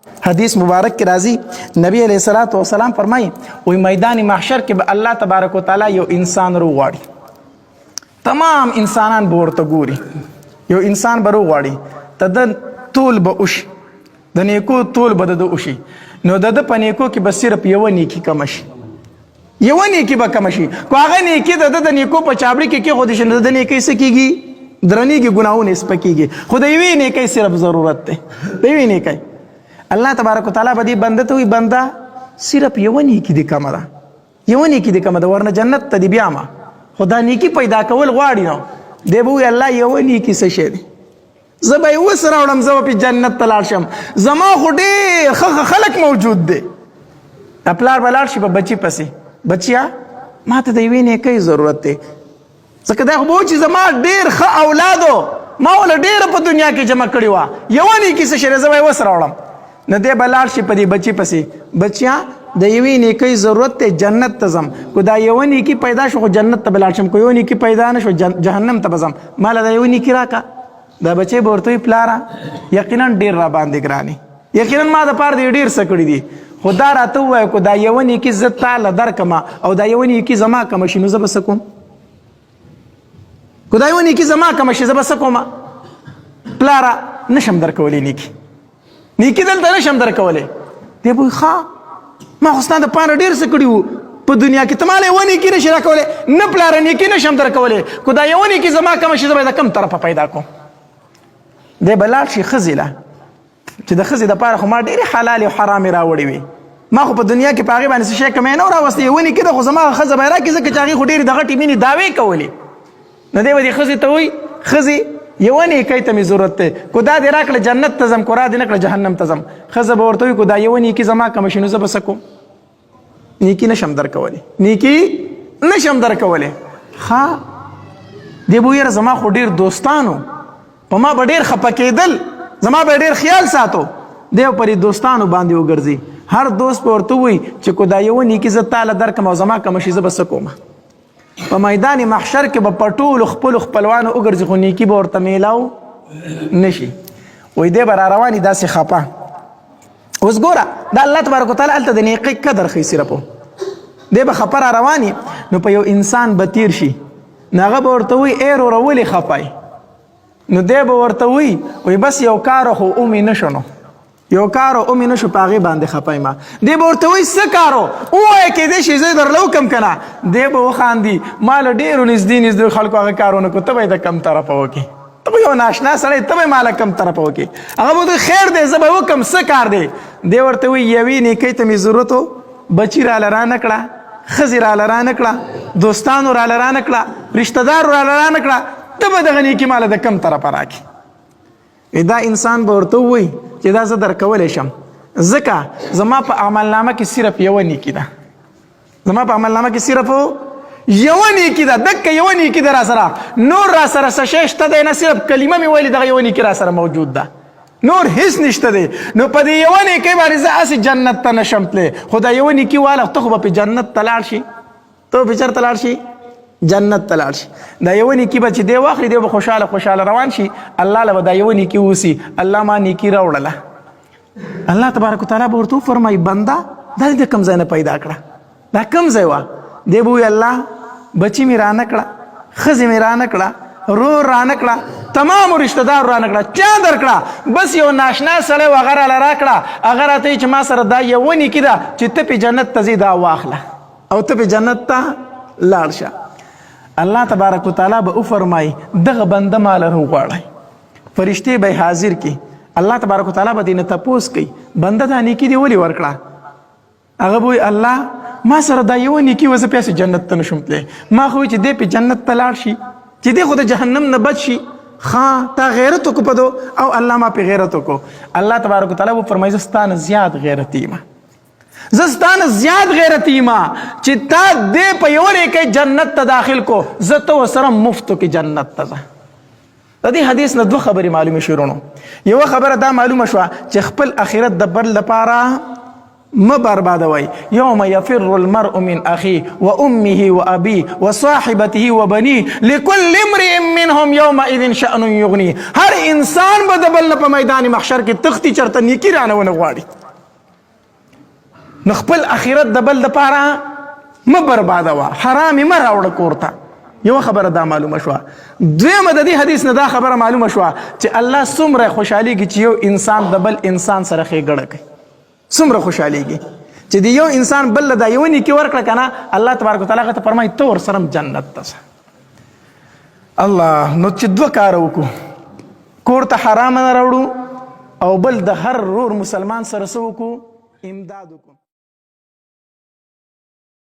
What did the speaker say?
حدیث مبارک کې راځي نبی علیہ الصلوۃ والسلام فرمایي وای میدان محشر کې به الله تبارک وتعالى یو انسان روغواړي، تمام انسانان به ورته ګوري، یو انسان به روغواړي ته د طول به وشي، د نیکو طول به د وشي، نو د په نیکو کې به صرف یو نیکی کم شي، یو نیکی به کم شي. کو هغه نیکی د نیکو په چابړي کې خو د شنه د نیکی سکیږي درنیږي ګناونه سپکیږي، خو د یوې نیکی صرف ضرورت ده، د یوې نیکی. الله تبارک وتعالى به دې بنده ته وي بنده صرف یو نیکی دې کمه ده، یو نیکی دې کمه ده، ورنه جنت ته دې بیا ما خدا نیکی پیدا کول غواړي نو دی به وي الله یو نیکی څه شی دی، زه به یې اوس راوړم، زه به پې جنت ته لاړ شم، زما خو ډېر ښه خلک موجود دی. پلار به لاړ شي په بچي پسې، بچیا ما ته د یوې نیکۍ ضرورت دی، ځکه دا خو به و چې زما ډېر ښه اولادو ما وله ډېره په دنیا کې جمع کړې وه، یوه نیکي څه شی دی، زه به یې اوس راوړم. نه دی به لاړ شي په دې بچي پسې، بچیا د یوې نیکۍ ضرورت دی، جنت ته ځم، کو دا یوه نیکي پیدا شو خو جنت ته به لاړ شم، کو یو نیکي پیدا نه شو جهنم ته به ځم، ماله دا یوه نیکي راکړه. دا بچی به ورته وي پلاره یقینا ډېر را باندې ګرانې، یقینا ما دپاره دې ډېر څه کړي دي، خو دا راته ووایه کو دا یوه نیکي زه تاله درکړمه او دا یوه نیکي زما کمه شي نو زه به څه کوم، کو دا یوه نیکي زما کمه شي زه به څه کومه؟ پلاره نشم درکولی نیکي دلته نشم درکولی. دی به وایي ښه ما خو ستا دپاره ډېر څه کړي وو په دنیا کې، ته ماله یوه نیکي نشي راکولی؟ نه پلاره نیکي نشم درکولی، کو دا یوه نیکي زما کمه شي زه به یې د کوم طرفه پیدا کوم. دی به لاړ شي ښځې له چې د ښځې دپاره خو ما ډېرې حلالې او حرامې راوړې وي، ما خو په دنیا کې په هغې باندې څه شی کمی نه و راوستی، یوه نیکي ده خو زما ښځه به یې راکړي ځکه چې هغې خو ډېرې د غټې مینې دعوې کولې. نو دی به دې ښځې ته وایي ښځې یوه نیکۍ ته مې ضرورت دی، کو دا دې راکړه جنت ته ځم، کو را دې نه کړه جهنم ته ځم. ښځه به ورته وایي کو دا یوه نیکي زما کمه شي نو زه به څه کوم؟ نیکي نشم درکولی، نیکي نشم درکولی. ښه دی به ویره زما خو ډېر دوستانو په ما به ډېر خفه کېدل، زما به ډېر خیال ساتو. دی به پرې دوستانو باندې وګرځي، هر دوست به ورته ووایي چې کو دا یوه نیکي زه تاله درکړم او زما کمه شي زه به څه کومه. په میدان محشر کې به په ټولو خپلو خپلوانو وګرځي خو نیکي به ورته میلاو نه شي. وایي دی به را روان وي داسې خفه. اوس ګوره دا الله تبارک وتعالی هلته د نیکۍ قدر ښیي صرف دی به خفه را روان وي نو په یو انسان به تیر شي نو هغه به ورته وایي ای وروره ولې خفه یې؟ نو دی به ورته وایي بس یو کار خو اومې نه شو، نو یو کار اومې نه شو په هغې باندې خفه یم. دی به ورته وایي څه کار و ووایه کیدای شي زه درله وکړم که نه. دی به وخاندي ما له ډېرو نږدې خلکو هغه کار ونه کړو، ته به یې د کم طرفه وکړې، ته به یو ناشنا سړی ته به یې ما له کم طرفه وکړې. هغه به ورته خیر دی زه به وکړم څه کار دی. دی ورته وایي یوې نیکۍ ته مې ضرورت و، بچي راله رانه کړه، ښځې راله رانه کړه، دوستانو راله رانه کړه، رشته دارو راله رانه کړه، ته به دغه نیکي ماله د کم طرفه راکړي. دا انسان به ورته ووایي چې دا زه درکولی شم ځکه زما په عملنامه کې صرف یوه نیکي ده، زما په عملنامه کې صرف یوه نیکي ده، دکه یوه نیکي ده را سره، نور را سره څه شی شته دی نه، صرف کلمه مې ویلې دغه یوه نیکي را سره موجود ده، نور هیڅ نشته دی. نو په دې یوه نیکۍ باندې زه هسې جنت ته نشم تللی، خو دا یوه نیکي واله ته خو به پې جنت ته لاړ شي، ته به پې چېرته لاړ شي؟ جنت ته لاړ شي. دا یوه نیکي به چې دی واخلي دی به خوشحاله روان شي، الله له به دا یوه نیکي وسي الله ما نیکي راوړله. الله تبارک وتعالی به ورته وفرمایي بنده دا د کوم ځای نه پیدا کړه، دا کوم ځای وه؟ دی به وایي الله بچي مې رانه کړه، ښځې مې رانه کړه، رور رانه کړه، تمامو رشته دار رانه کړه، چا درکړه؟ بس یو ناشنا سړی و هغه راله راکړه، هغه راته وایي چې ما سره دا یوه نیکي ده چې ته پې جنت ته ځې دا واخله او ته پې جنت ته لاړ شه. الله تبارک وتعالی به وفرمایي دغه بنده ماله راوغواړئ، فرشتې به یې حاضر کړي، الله تبارک وتعالی به دې نه تپوس کوي بنده دا نیکي دې ولې ورکړه؟ هغه به وایي الله ما سره دا یوه نیکي وه زه پیاسې جنت ته نشم تللی، ما خو وایي چې دی پې جنت ته لاړ شي چې دی خو د جهنم نه بچ شي. ښه تا غیرت وکړو په دو او الله ما پې غیرت وکړو. الله تبارک وتعالی وفرمایي زه ستا نه زیات غیرتي یم، زه ستا نه زیات غیرتي یم چې تا دې په یوه نیکۍ جنت ته داخل کو، زه ته ورسره مفتو کې جنت ته ځه. د دې حدیث نه دوه خبرې معلومې شو ورونو. یوه خبره دا معلومه شوه چې خپل آخرت د بل لپاره ما بربادوي. يوم يفر المرء من أخيه وأمه وأبيه وصاحبته وبنيه لكل امرئ منهم يومئذ شأن يغنيه. هر انسان به د بل په میدان محشر کې تختی چرته نیکی رانه ونه غواړي. نو خپل اخرت د بل دپاره مه بربادوه، حرام مه راوړه کور ته. یوه خبره دا معلومه شوه. دویمه د دې حدیث نه دا خبره معلومه شوه چې الله څومره خوشحالیږي چې یو انسان د بل انسان سره ښېګړه کوي. څومره خوشحالیږي چې د یو انسان بل دا یو نیکي ورکړه که نه، الله تبارک وتعالی هغه ته فرمایي ته ورسره جنت ته ځه. الله نو چې دوه کاره وکړو، کور ته حرام نه راوړو او بل د هر رور مسلمان سره څه وکړو؟ امداد وکړو.